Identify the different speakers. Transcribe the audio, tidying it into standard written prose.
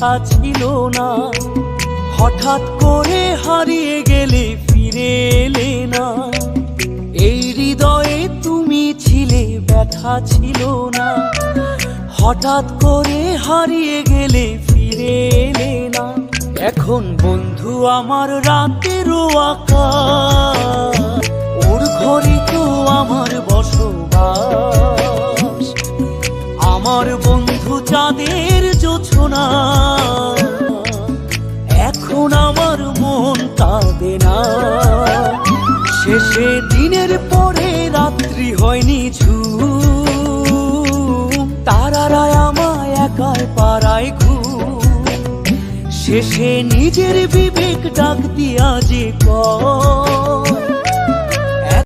Speaker 1: কথা ছিল না। হঠাৎ করে হারিয়ে গেলে ফিরে এলে না। এই হৃদয়ে তুমি ছিলে, ব্যথা ছিল না। হঠাৎ করে হারিয়ে গেলে ফিরে এলে না। এখন বন্ধু আমার রাতেরও আকাশ, ওর ঘরে তো আমার বসবাস। আমার বন্ধু চাঁদের জোছনা, এখন আমার মন কাঁদে না। শেষে দিনের পরে রাত্রি হয়নি ঝুম, তারারা আমায় একাই পাড়ায় ঘুম। শেষে নিজের বিবেক ডাক দিয়া যে কয়,